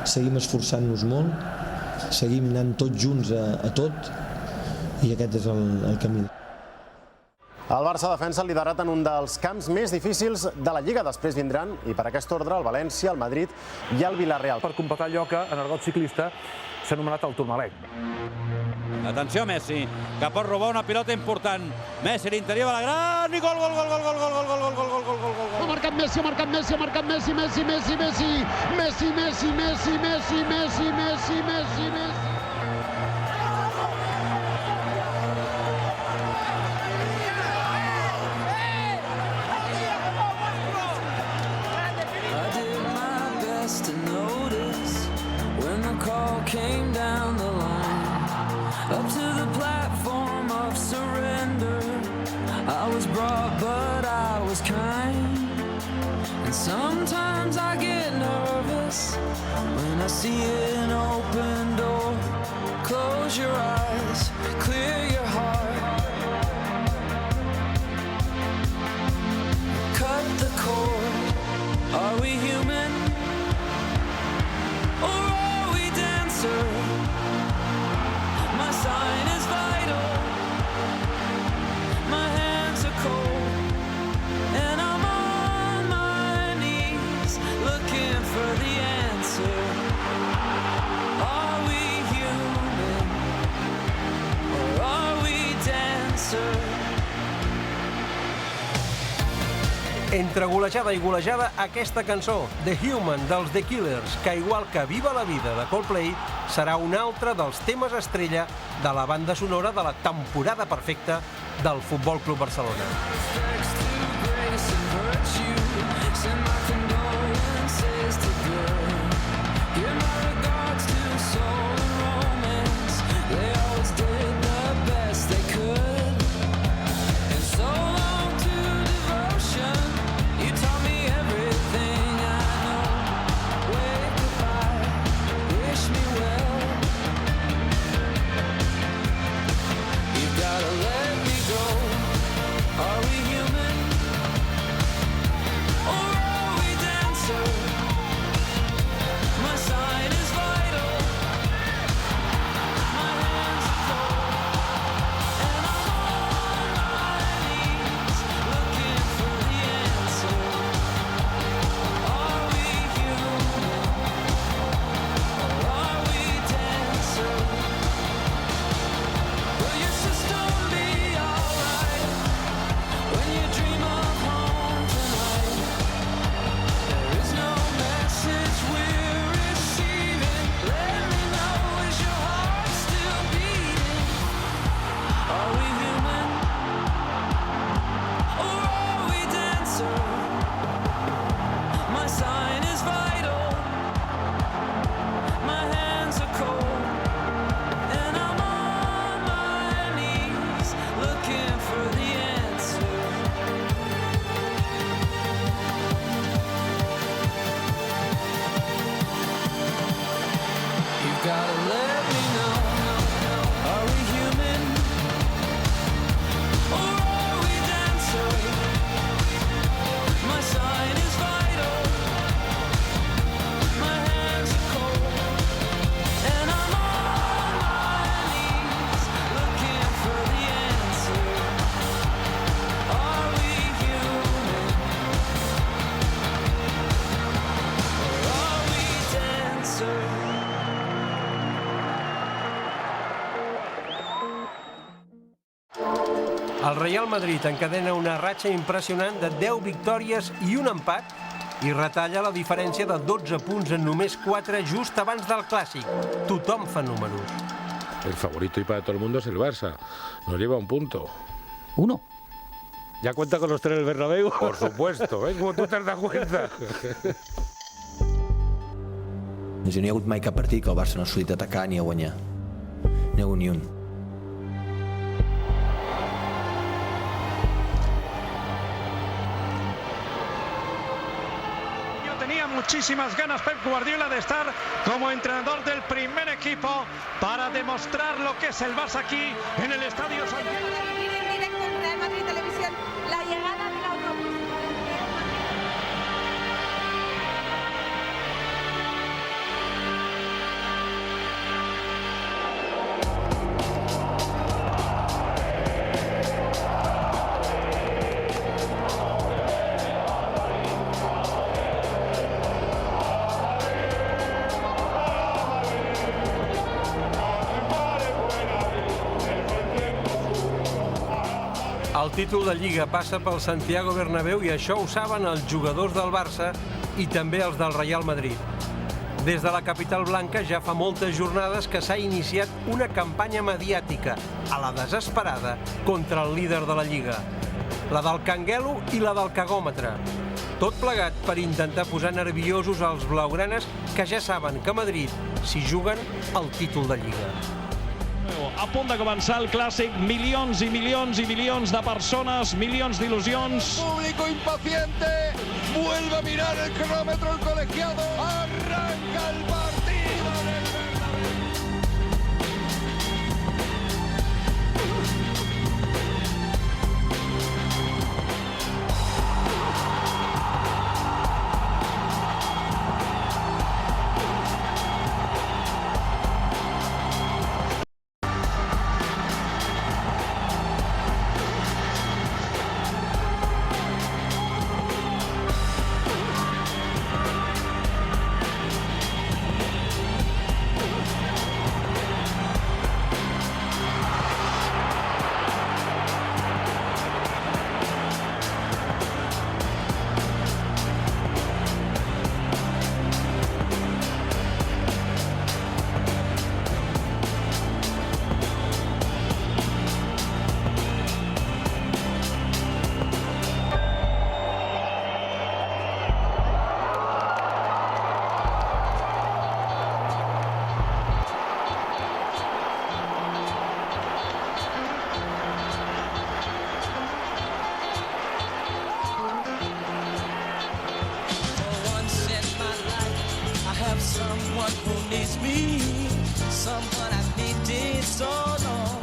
seguim esforçant-nos molt, seguim anant tots junts a tot i aquest és el camí. El Barça defensa el liderat en un dels camps més difícils de la Lliga. Després vindran, i per aquest ordre, el València, el Madrid i el Villarreal. Per completar allò que en argot ciclista s'ha anomenat el Tourmalet. Atenció Messi, que pot robar una pilota important. Messi a l'interior de la gran i gol, gol, gol, gol, gol, gol, gol, gol, gol, gol, gol, gol. Ha marcat Messi, ha marcat Messi, ha marcat Messi, Messi, Messi, Messi, Messi, Messi, Messi, Messi, Messi, Messi, Messi, Messi. Came down the line up to the platform of surrender. I was brought but I was kind, and sometimes I get nervous when I see an open door. Close your eyes, clear your heart, cut the cord. Are we human? My sign is vital, my hands are cold, and I'm on my knees looking for the answer. Are we human or are we dancer? Entre golejada i golejada, aquesta cançó, The Human, dels The Killers, que igual que Viva la vida de Coldplay, serà un altre dels temes estrella de la banda sonora de la temporada perfecta del Futbol Club Barcelona. El Real Madrid encadena una ratxa impressionant de 10 victòries i un empat i retalla la diferència de 12 punts en només 4 just abans del Clàssic. Tothom fa números. El favorito y para todo el mundo es el Barça. Nos lleva un punto. ¿Uno? ¿Ya cuenta con los 3 del Bernabéu? Por supuesto, ¿ves? Como tú te has dado cuenta. No hi ha hagut mai cap partit que el Barça no ha sortit a atacar ni a guanyar. N'hi ha hagut ni un. Tenía muchísimas ganas Pep Guardiola de estar como entrenador del primer equipo para demostrar lo que es el Barça aquí en el Estadio Santiago. En directo en Real Madrid Televisión, la llegada del autobús. títol de Lliga passa pel Santiago Bernabéu i això ho saben els jugadors del Barça i també els del Real Madrid. Des de la capital blanca ja fa moltes jornades que s'ha iniciat una campanya mediàtica a la desesperada contra el líder de la Lliga. La del canguelo i la del cagòmetre. Tot plegat per intentar posar nerviosos els blaugranes que ja saben que a Madrid s'hi juguen el títol de Lliga. A punt de començar el clàssic, milions i milions i milions de persones, milions d'il·lusions. Público impaciente, vuelve a mirar el cronómetro el colegiado, arranca el partido en el Bernabéu. Someone who needs me, someone I've needed so long.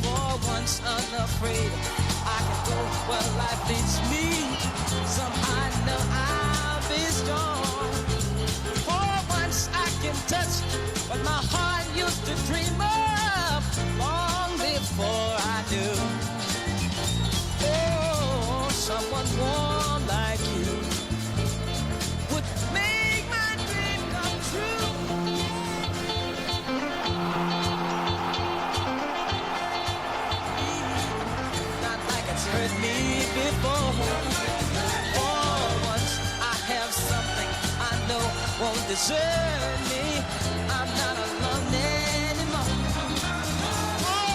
For once unafraid, I can go where life leads me. Somehow I know I'll be strong. For once I can touch what my heart used to dream of long before I knew. Oh, someone warm like you would make my dream come true. Not like it's hurt me before. For once I have something I know won't desert me. I'm not alone anymore. For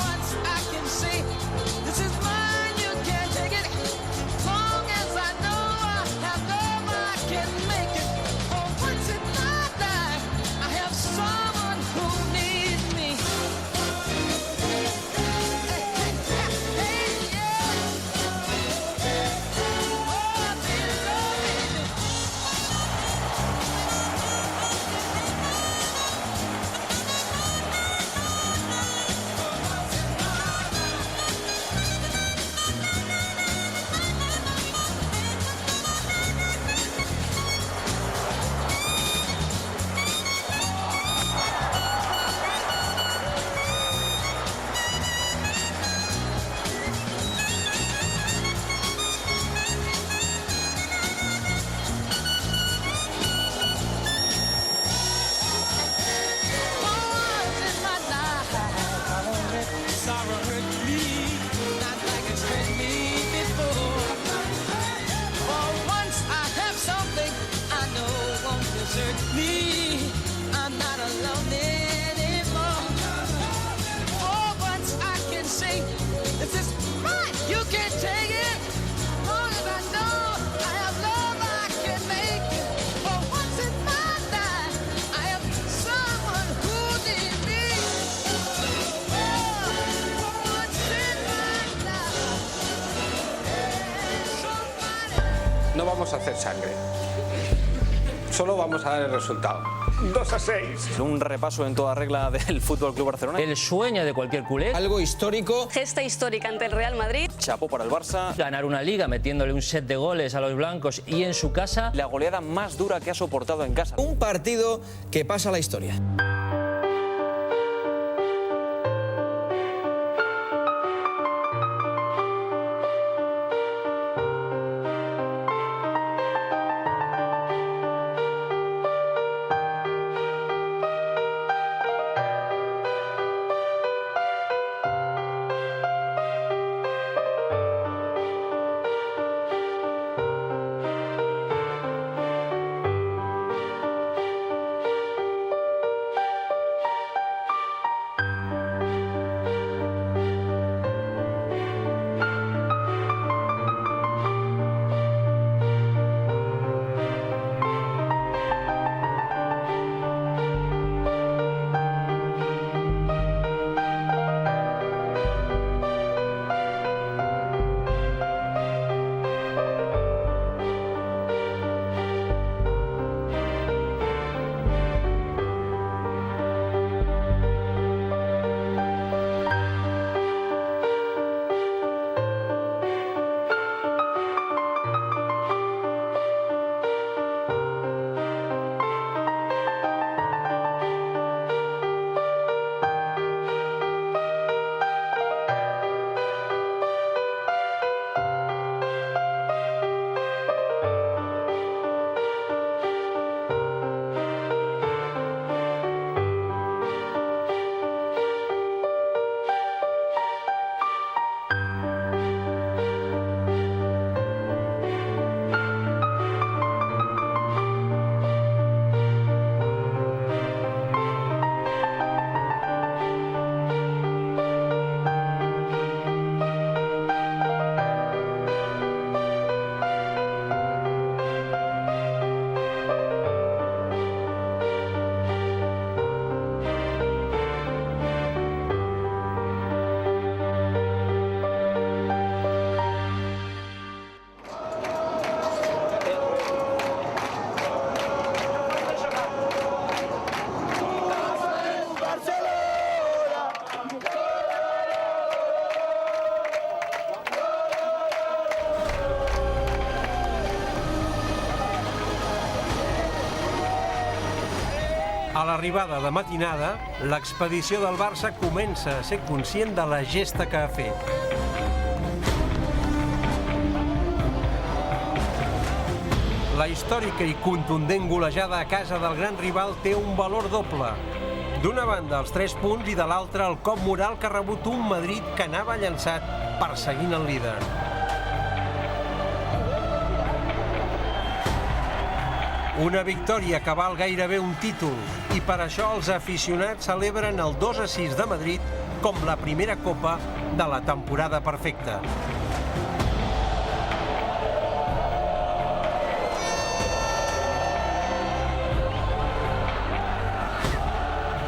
once I can say this is mine, you can't take it. Long as I know I have love, I can make it. For once in my life, I have someone who needs me. Sorrow hurt me, not like it's hurt me before. For once I have something I know won't desert me. I'm not alone anymore. For once I can say, this is mine, you can't take it. Long as I know I have love, I can make it. For once in my life, I have someone who needs me. No vamos a hacer sangre, solo vamos a dar el resultado. 2-6. Un repaso en toda regla del Fútbol Club Barcelona. El sueño de cualquier culé. Algo histórico. Gesta histórica ante el Real Madrid. Chapó para el Barça. Ganar una liga metiéndole un set de goles a los blancos y en su casa. La goleada más dura que ha soportado en casa. Un partido que pasa a la historia. A l'arribada de matinada, l'expedició del Barça comença a ser conscient de la gesta que ha fet. La històrica i contundent golejada a casa del gran rival té un valor doble. D'una banda els 3 punts i de l'altra el cop moral que ha rebut un Madrid que anava llançat perseguint el líder. Una victòria que val gairebé un títol i per això els aficionats celebren el 2-6 de Madrid com la primera copa de la temporada perfecta.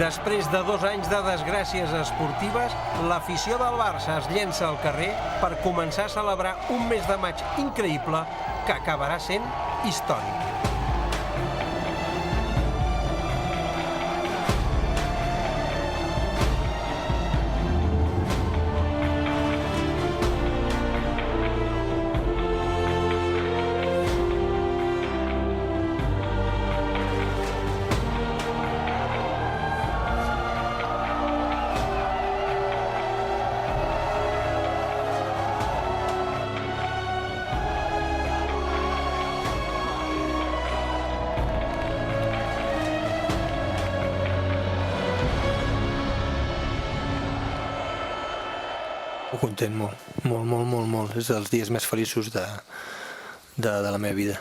Després de 2 anys de desgràcies esportives, l'afició del Barça es llença al carrer per començar a celebrar un mes de maig increïble que acabarà sent històric. Content, molt. És dels dies més feliços de la meva vida.